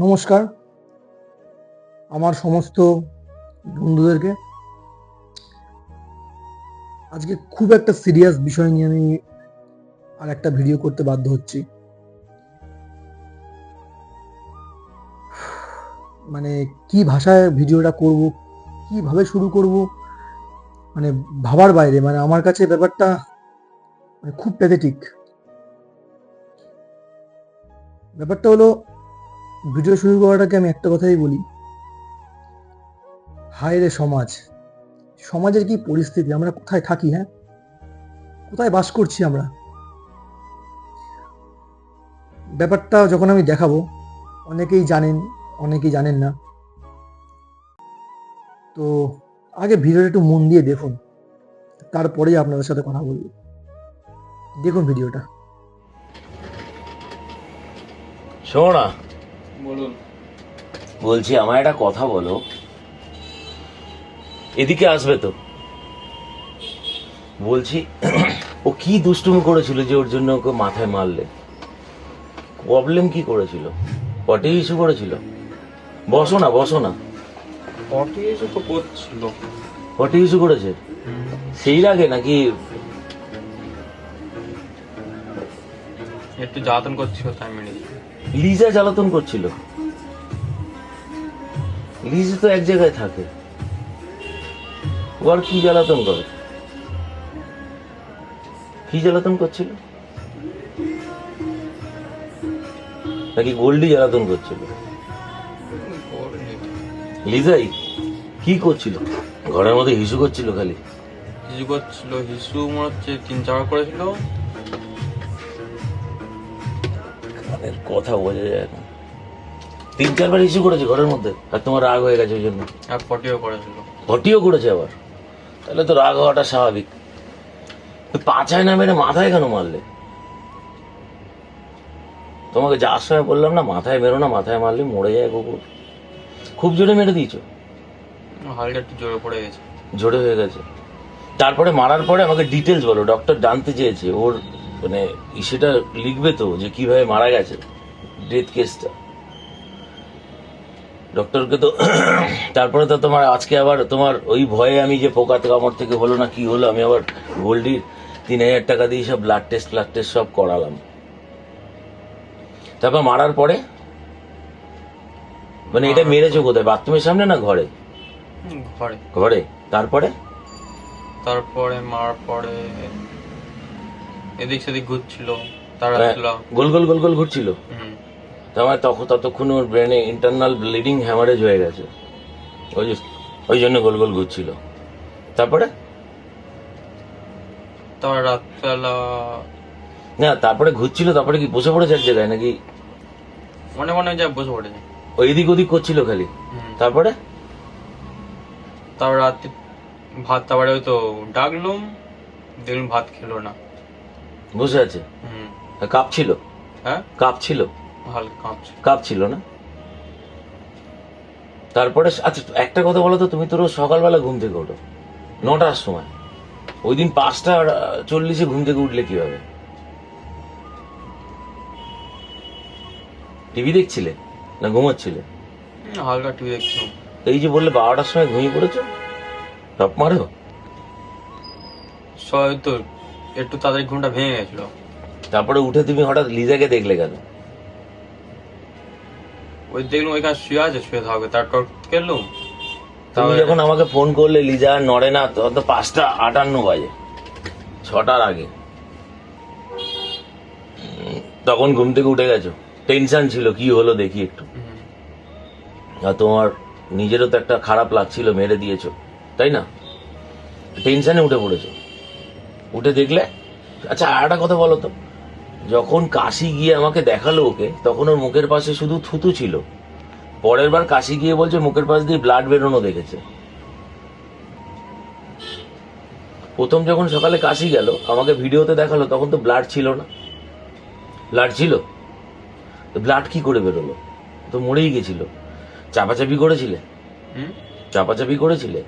নমস্কার আমার সমস্ত বন্ধুদেরকে। আজকে খুব একটা সিরিয়াস বিষয় নিয়ে আমি আর একটা ভিডিও করতে বাধ্য হচ্ছি। মানে কি ভাষায় ভিডিওটা করব, কিভাবে শুরু করব, মানে ভাবার বাইরে। মানে আমার কাছে ব্যাপারটা খুব প্যাথেটিক। ব্যাপারটা হলো, ভিডিও শুরু করাটাকে আমি একটা কথাই বলি, হায় রে সমাজ, সমাজের কি পরিস্থিতি, আমরা কোথায় থাকি, হ্যাঁ কোথায় বাস করছি আমরা। ব্যাপারটা যখন আমি দেখাবো, অনেকেই জানেন অনেকেই জানেন না। তো আগে ভিডিওটা একটু মন দিয়ে দেখুন, তারপরেই আপনাদের সাথে কথা বলবো। দেখুন ভিডিওটা। শোনো না, বলুন। বলছি আমার একটা কথা বলো, এদিকে আসবে তো? বলছি ও কি দুষ্টুমি করেছিল যে ওর জন্য ওকে মাথায় মারলে? প্রবলেম কি করেছিল? পটি ইস্যু করেছিল? বসো না বসো না। পটি এসে তো করছিল। পটি ইস্যু করেছে সেই লাগে নাকি? একটু জ্বালাতন করছিল তাই মেনে। লিজা জ্বালাতন করছিল? লিজা তো এক জায়গায় থাকে, ও আর কি জ্বালাতন করে? কি জ্বালাতন করছিল? নাকি গোল্ডি জ্বালাতন করছিল? লিজাই কি করছিল? ঘরের মধ্যে হিসু করছিল খালি? হিসু করছিল, হিসু মনে হচ্ছে 3-4 করেছিল। কানের কথা বোঝা যায় না। 3-4 বার ইস্যু করেছে ঘরের মধ্যে, আর তোমার রাগ হয়ে গেছে ওই জন্য? আর পটিও করেছিল। ভটিও করেছে আবার? তাহলে তো রাগ হওয়াটা স্বাভাবিক। পাছায় না মেরে মাথায় কেন মারলে? তোমাকে যার সময় বললাম না মাথায় মেরো না, মাথায় মারলে মরে যায় কুকুর। খুব জোরে মেরে দিয়েছো? হালকা একটু জোরে পড়ে গেছে। জোরে হয়ে গেছে। তারপরে মারার পরে আমাকে ডিটেলস বলো, ডক্টর জানতে চেয়েছে ওর, মানে সেটা লিখবে তো যে কিভাবে মারা গেছে, ডেথ কেসটা। ডক্টরকে তো তারপরে তো তোমার আজকে আবার তোমার ওই ভয়ে আমি যে পোকা কামড় থেকে হলো না কি হলো, আমি আবার গোল্ডির 3,000 টাকা দিয়ে সব ব্লাড টেস্ট সব করালাম। তারপর মারার পরে মানে এটা মেরেছো কোথায়, বাথরুমের সামনে না ঘরে? ঘরে। ঘরে। তারপরে তারপরে মারার পরে এদিক সেদিক ঘুরছিল, তারা ছিল। গোল গোল গোল গোল ঘুরছিল। তার ততক্ষণ ওর ব্রেনে ইন্টারনাল ব্লিডিং হ্যামারেজ হয়ে গেছে, ওই জন্য গোল গোল ঘুরছিল। তারপরে তারপর রাতবেলা না, তারপরে ঘুরছিল, তারপরে কি বসে পড়েছে এক জায়গায় নাকি? মনে মনে যা বসে পড়েছে, ওই এদিক ওদিক করছিল খালি। তারপরে তারপর রাতে ভাত, তারপরে ওই তো ডাকলুম, দেখলুম ভাত খেলো না, বসে আছে। কাঁপছিল? হ্যাঁ কাঁপছিল? হালকা কাঁপছে। কাঁপছিল না? তারপরে আচ্ছা একটা কথা বলো তো, তুমি তো রোজ সকালবেলা ঘুম থেকে ওঠো 9টার সময়, ওই দিন 5:40 ঘুম থেকে উঠলে কিভাবে? টিভি দেখছিলে না ঘুমাচ্ছিলে? হালকা টিভি দেখছিলাম। এই যে বললে 12টার সময় ঘুমিয়ে পড়েছো, টপ মারো। তো একটু তাড়াতাড়ি ঘুমটা ভেঙে গেছিল। তারপরে উঠে তুমি হঠাৎ লিজাকে দেখলে কেন? ওই দেখলাম ওইখানে শুয়ে আছে, শুয়ে থাকবে, তারপর গেলুম। তুমি যখন আমাকে ফোন করলে লিজা আর নড়ে না, তখন তো 5:58 বাজে, 6টার আগে। তখন ঘুম থেকে উঠে গেছো, টেনশন ছিল কি হলো দেখি একটু, আর তোমার নিজেরও তো একটা খারাপ লাগছিল, মেরে দিয়েছো তাই না, টেনশনে উঠে পড়েছো। উঠে দেখলে, আচ্ছা আর একটা কথা বলো তো, যখন কাশি গিয়ে আমাকে দেখালো ওকে, তখন ওর মুখের পাশে শুধু থুতু ছিল, পরের বার কাশি গিয়ে বলছে মুখের পাশ দিয়ে ব্লাড বেরোনো দেখেছে। প্রথম যখন সকালে কাশি গেল আমাকে ভিডিওতে দেখালো, তখন তো ব্লাড ছিল না। ব্লাড ছিল? ব্লাড কি করে বেরোলো? তো মরেই গেছিল। চাপাচাপি করেছিলে? চাপাচাপি করেছিলে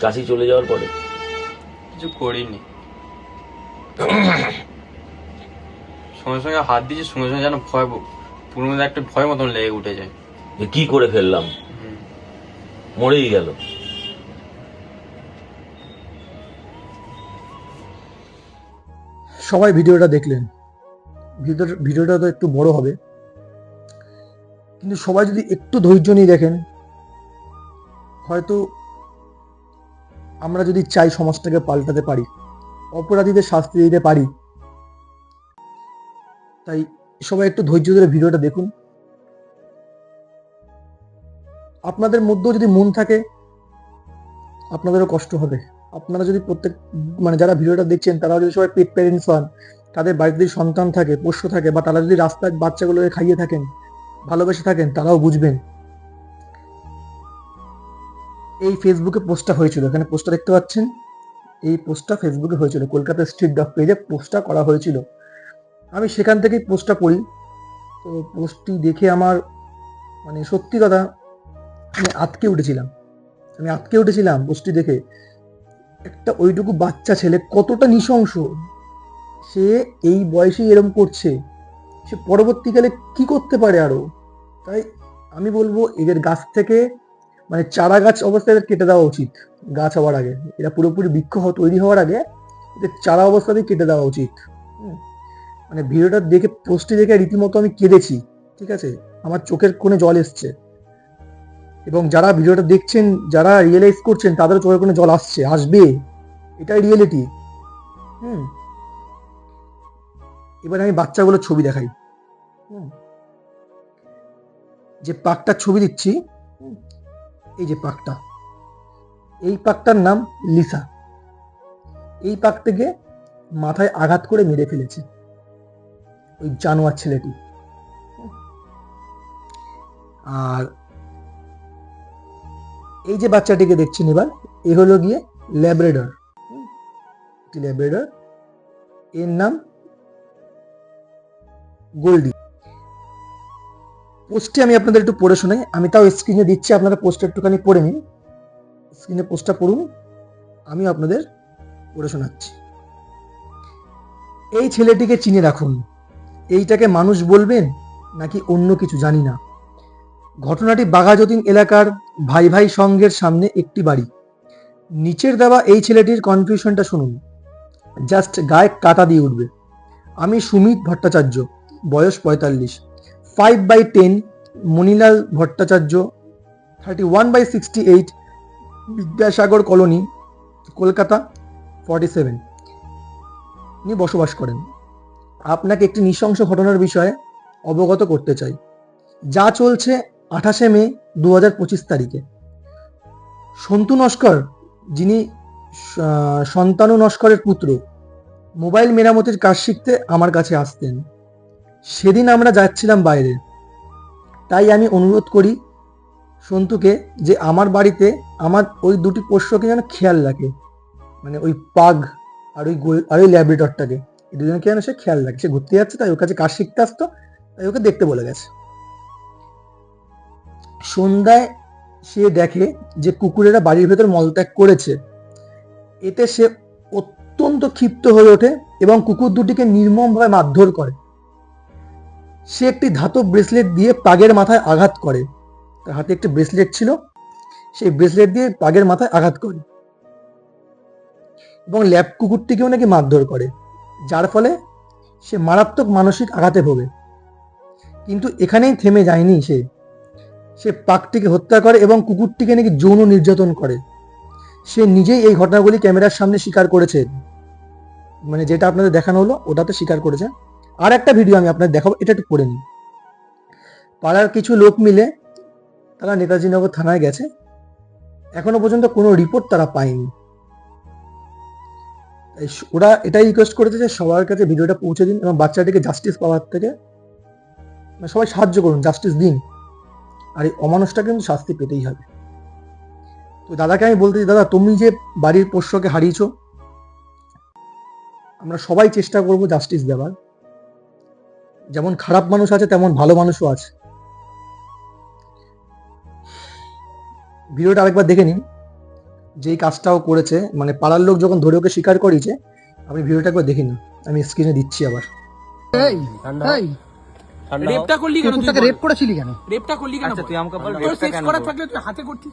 কাশি চলে যাওয়ার পরে? কিছু করিনি। সঙ্গে সঙ্গে হাত দিয়েছি, সঙ্গে সঙ্গে যেন ভয়, পুরো মধ্যে একটা ভয় মতন লেগে উঠে যায়। যে কি করে ফেললাম, মরেই গেল। সবাই ভিডিওটা দেখলেন, ভিডিওটা তো একটু বড় হবে, কিন্তু সবাই যদি একটু ধৈর্য নিয়ে দেখেন, হয়তো আমরা যদি চাই সমাজটাকে পাল্টাতে পারি, অপরাধীদের শাস্তি দিতে পারি। তাই সবাই একটু ধৈর্য ধরে ভিডিওটা দেখুন। আপনাদের মধ্যেও যদি মন থাকে, আপনাদেরও কষ্ট হবে। আপনারা যদি মানে যারা ভিডিওটা দেখছেন তারাও যদি সবাই পেট প্যারেন্টস হন, তাদের বাড়িতে যদি সন্তান থাকে, পোষ্য থাকে, বা তারা যদি রাস্তায় বাচ্চাগুলোকে খাইয়ে থাকেন, ভালোবেসে থাকেন, তারাও বুঝবেন। এই ফেসবুকে পোস্টটা হয়েছিল, এখানে পোস্টটা দেখতে পাচ্ছেন, এই পোস্টটা ফেসবুকে হয়েছিল, কলকাতা স্ট্রিট ডগ পেজে পোস্টটা করা হয়েছিল। আমি সেখান থেকেই পোস্টটা পড়ি। তো পোস্টটি দেখে আমার মানে সত্যি কথা, আমি আটকে উঠেছিলাম পোস্টটি দেখে। একটা ওইটুকু বাচ্চা ছেলে কতটা নৃশংস, সে এই বয়সেই এরম করছে, সে পরবর্তীকালে কি করতে পারে আরো। তাই আমি বলবো এদের গাছ থেকে মানে চারা গাছ অবস্থায় এদের কেটে দেওয়া উচিত। গাছ হওয়ার আগে, এরা পুরোপুরি বৃক্ষ তৈরি হওয়ার আগে এদের চারা অবস্থাতেই কেটে দেওয়া উচিত। মানে ভিডিওটা দেখে, পোস্টটি দেখে রীতিমতো আমি কেঁদেছি, ঠিক আছে, আমার চোখের কোণে জল এসছে। এবং যারা ভিডিওটা দেখছেন, যারা রিয়েলাইজ করছেন, তাদেরও চোখের কোণে জল আসবে, এটাই রিয়েলিটি। এবার আমি বাচ্চাগুলোর ছবি দেখাই। যে পাকটার ছবি দিচ্ছি, এই যে পাকটা, এই পাকটার নাম লিসা। এই পাকটাকে মাথায় আঘাত করে মেরে ফেলেছে ওই জানোয়ার ছেলেটি। আর এই যে বাচ্চাটিকে দেখছেন এবার, এ হলো গিয়ে ল্যাব্রাডর, এর নাম গোল্ডি। পোস্টটি আমি আপনাদের একটু পড়ে শোনাই, আমি তাও স্ক্রিনে দিচ্ছি, আপনারা পোস্টটা একটুখানি পড়ে নিন, স্ক্রিনে পোস্টটা পড়ুন, আমি আপনাদের পড়ে শোনাচ্ছি। এই ছেলেটিকে চিনে রাখুন, এইটাকে মানুষ বলবেন নাকি অন্য কিছু জানি না। ঘটনাটি বাঘাযতীন এলাকার ভাই ভাই সংঘের সামনে একটি বাড়ি। নিচের দেওয়া এই ছেলেটির কনফিউশনটা শুনুন, জাস্ট গায়ে কাটা দিয়ে উঠবে। আমি সুমিত ভট্টাচার্য, বয়স 45, 5/10, মণিলাল ভট্টাচার্য, 31/68, বিদ্যাসাগর কলোনি, কলকাতা 47 উনি বসবাস করেন। আপনাকে একটি নৃশংস ঘটনার বিষয়ে অবগত করতে চাই, যা চলছে 28 মে 2025 তারিখে। সন্তু নস্কর, যিনি সন্তানু নস্করের পুত্র, মোবাইল মেরামতির কাজ শিখতে আমার কাছে আসতেন। সেদিন আমরা যাচ্ছিলাম বাইরে, তাই আমি অনুরোধ করি সন্তুকে যে আমার বাড়িতে আমার ওই দুটি পোষ্যকে যেন খেয়াল রাখে, মানে ওই পাগ আর ওই ল্যাব্রাডরটাকে, এই দুজনকে যেন সে খেয়াল রাখে। সে ঘুরতে যাচ্ছে, তাই ওর কাছে কাজ শিখতে আসতো, তাই ওকে দেখতে বলে গেছে। সন্ধ্যায় সে দেখে যে কুকুরেরা বাড়ির ভেতর মলত্যাগ করেছে। এতে সে অত্যন্ত ক্ষিপ্ত হয়ে ওঠে এবং কুকুর দুটিকে নির্মমভাবে মারধর করে। সে একটি ধাতব ব্রেসলেট দিয়ে পাগের মাথায় আঘাত করে, তার হাতে একটি ব্রেসলেট ছিল, সেই ব্রেসলেট দিয়ে পাগের মাথায় আঘাত করে এবং ল্যাব কুকুরটিকেও নাকি মারধর করে, যার ফলে সে মারাত্মক মানসিক আঘাতে ভোগে। কিন্তু এখানেই থেমে যায়নি সে পাগটিকে হত্যা করে এবং কুকুরটিকে নাকি যৌন নির্যাতন করে। সে নিজেই এই ঘটনাগুলি ক্যামেরার সামনে স্বীকার করেছে, মানে যেটা আপনাদের দেখানো হলো ওটাতে স্বীকার করেছে। আর একটা ভিডিও আমি আপনাদের দেখাবো, এটা একটু পড়ে নিন। পাড়ার কিছু লোক মিলে তারা নেতাজি নগর থানায় গেছে, এখনো পর্যন্ত কোনো রিপোর্ট তারা পায়নি। ওরা এটাই রিকোয়েস্ট করেছে যে সবার কাছে ভিডিওটা পৌঁছে দিন এবং বাচ্চাটিকে জাস্টিস পাওয়ার থেকে সবাই সাহায্য করুন, জাস্টিস দিন। আর এই অমানুষটা কিন্তু শাস্তি পেতেই হবে। তো দাদাকে আমি বলতে চাই, দাদা তুমি যে বাড়ির পোষ্যকে হারিয়েছ, আমরা সবাই চেষ্টা করব জাস্টিস দেওয়ার। যেমন খারাপ মানুষ আছে তেমন ভালো মানুষও আছে। ভিডিওটা আরেকবার দেখে নিন, যেই কাজটাও করেছে, মানে পাড়ার লোক যখন ধরে ওকে স্বীকার করিয়েছে, আপনি ভিডিওটা একবার দেখে নিন, আমি স্ক্রিনে দিচ্ছি আবার। রেপটা করলি কেন? কুকুরটাকে রেপ করেছিলি কেন? রেপটা করলি কেন? তুই আমাকে বল, তোর রেপটা সেক্স কেন করা করলি? থাকলে তুই হাতে করতি।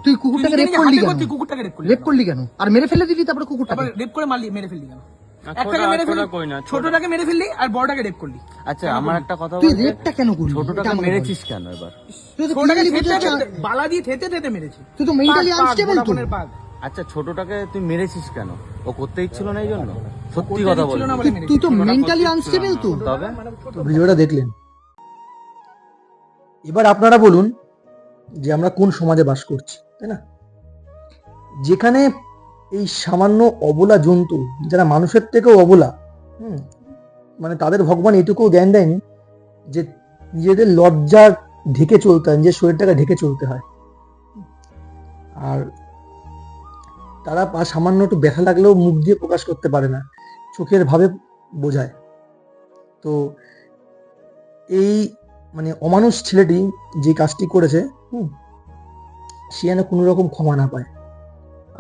তুই কুকুরটাকে তুই রেপ নিজে করলি হাতে কেন? করতি, কুকুরটাকে রেপ করলি রেপ কেন? করলি কেন? আর মেরে ফেলে দিলি তারপরে কুকুরটাকে? তারপর রেপ করে মারলি, মেরে ফেললি কেন? না, একটাকে মেরে ফেললি, ছোটটা কই না, ছোটটাকে মেরে ফেললি আর বড়টাকে রেপ করলি। আচ্ছা আমার একটা কথা তুই বল, রেপটা কেন করলি? ছোটটাকে এটা আমাকে বল। মেরেছিস কেন এবার? তুই তো ছোটটাকে clearly থেতে বোঝাচ্ছিস, থেতে, বালা দিয়ে থেতে থেতে মেরেছি। তুই তো মেন্টালি আনস্টেবল তো। ভোডাফোনের পাগ। আচ্ছা ছোটটাকে তুই মেরেছিস কেন? ও করতে ইচ্ছিল না এই জন্য? সত্যি করতে কথা বল। দিচ্ছিল না বলে মেরেছি। তুই তো মেন্টালি আনস্টেবল তো। তবে তো ভিডিওটা দেখলেন, এবার আপনারা বলুন যে আমরা কোন সমাজে বাস করছি, তাই না? যেখানে এই সামান্য অবলা জন্তু, যারা মানুষের থেকেও অবলা, মানে তাদের ভগবান এটুকুও জ্ঞান দেয়নি যে নিজেদের লজ্জা ঢেকে চলতে হয়, নিজের শরীরটাকে ঢেকে চলতে হয়। আর তারা সামান্য একটু ব্যথা লাগলেও মুখ দিয়ে প্রকাশ করতে পারে না, চোখের ভাবে বোঝায়। তো এই মানে অমানুষ ছেলেটি যে কাজটি করেছে, সে যেন কোনো রকম ক্ষমা না পায়।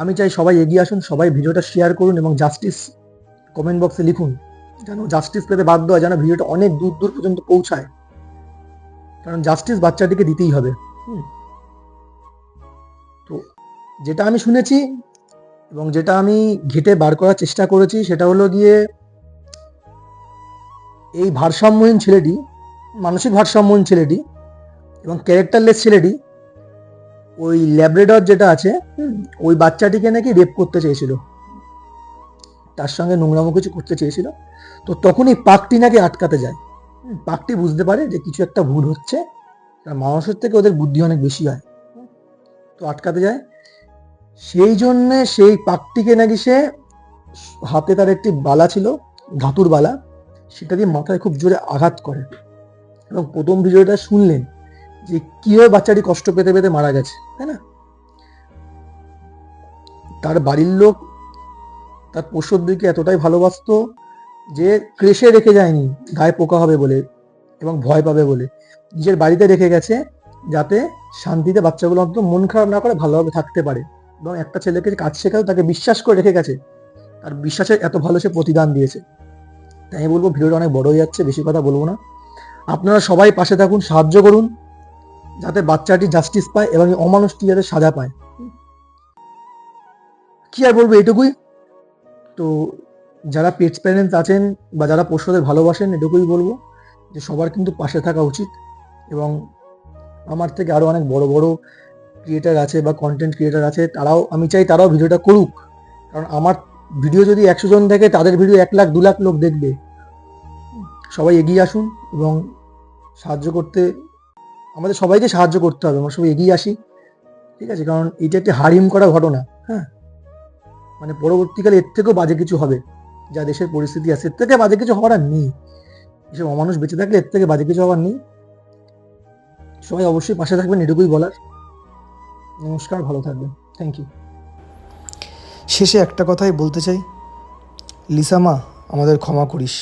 আমি চাই সবাই এগিয়ে আসুন, সবাই ভিডিওটা শেয়ার করুন এবং জাস্টিস কমেন্ট বক্সে লিখুন, যেন জাস্টিস পেতে বাধ্য হয়, যেন ভিডিওটা অনেক দূর দূর পর্যন্ত পৌঁছায়। কারণ জাস্টিস বাচ্চাটিকে দিতেই হবে। তো যেটা আমি শুনেছি এবং যেটা আমি ঘেটে বার করার চেষ্টা করেছি, সেটা হলো গিয়ে এই ভারসাম্যহীন ছেলেটি, মানসিক ভারসাম্যহীন ছেলেটি এবং ক্যারেক্টারলেস ছেলেটি ওই ল্যাব্রাডর যেটা আছে, ওই বাচ্চাটিকে নাকি রেপ করতে চেয়েছিল, তার সঙ্গে নোংরামো কিছু করতে চেয়েছিল। তো তখন এই পাকটি নাকি আটকাতে যায়। পাকটি বুঝতে পারে যে কিছু একটা ভুল হচ্ছে, কারণ মানুষের থেকে ওদের বুদ্ধি অনেক বেশি হয়, তো আটকাতে যায়। সেই জন্যে সেই পাকটিকে নাকি সে, হাতে তার একটি বালা ছিল, ধাতুর বালা, সেটা দিয়ে মাথায় খুব জোরে আঘাত করে। এবং প্রথম ভিডিওটা শুনলেন যে কিভাবে বাচ্চাটি কষ্ট পেতে পেতে মারা গেছে, তাই না? তার বাড়ির লোক তার পোষ্যর দিকে এতটাই ভালোবাসতো যে ক্রেশে রেখে যায়নি গায়ে পোকা হবে বলে এবং ভয় পাবে বলে, নিজের বাড়িতে রেখে গেছে যাতে শান্তিতে বাচ্চাগুলো অন্তত মন খারাপ না করে ভালোভাবে থাকতে পারে। এবং একটা ছেলেকে কাজ শেখাও তাকে বিশ্বাস করে রেখে গেছে, তার বিশ্বাসে এত ভালো সে প্রতিদান দিয়েছে। তাই আমি বলবো ভিডিওটা অনেক বড় হয়ে যাচ্ছে, বেশি কথা বলবো না। আপনারা সবাই পাশে থাকুন, সাহায্য করুন যাতে বাচ্চাটি জাস্টিস পায় এবং এই অমানুষটি যাতে সাজা পায়। কি আর বলবো, এটুকুই। তো যারা পেটস প্যারেন্টস আছেন বা যারা পশুদের ভালোবাসেন, এটুকুই বলবো যে সবার কিন্তু পাশে থাকা উচিত। এবং আমার থেকে আরো অনেক বড় বড় ক্রিয়েটার আছে বা কন্টেন্ট ক্রিয়েটার আছে, তারাও, আমি চাই তারাও ভিডিওটা করুক। কারণ আমার ভিডিও যদি 100 জন দেখে, তাদের ভিডিও 1 লাখ 2 লাখ লোক দেখবে। সবাই এগিয়ে আসুন এবং সাহায্য করতে, আমাদের সবাইকে সাহায্য করতে হবে, আমরা সবাই এগিয়ে আসি, ঠিক আছে? কারণ এটা একটি হারিম করা ঘটনা, মানে পরবর্তীকালে এর থেকেও বাজে কিছু হবে, যা দেশের পরিস্থিতি আছে, এর থেকে বাজে কিছু হওয়ার আর নেই। এসব অমানুষ বেঁচে থাকলে এর থেকে বাজে কিছু হওয়ার নেই। সবাই অবশ্যই পাশে থাকবেন, এটুকুই বলার। নমস্কার, ভালো থাকবেন, থ্যাংক ইউ। শেষে একটা কথাই বলতে চাই, লিসা মা, আমাদের ক্ষমা করিস।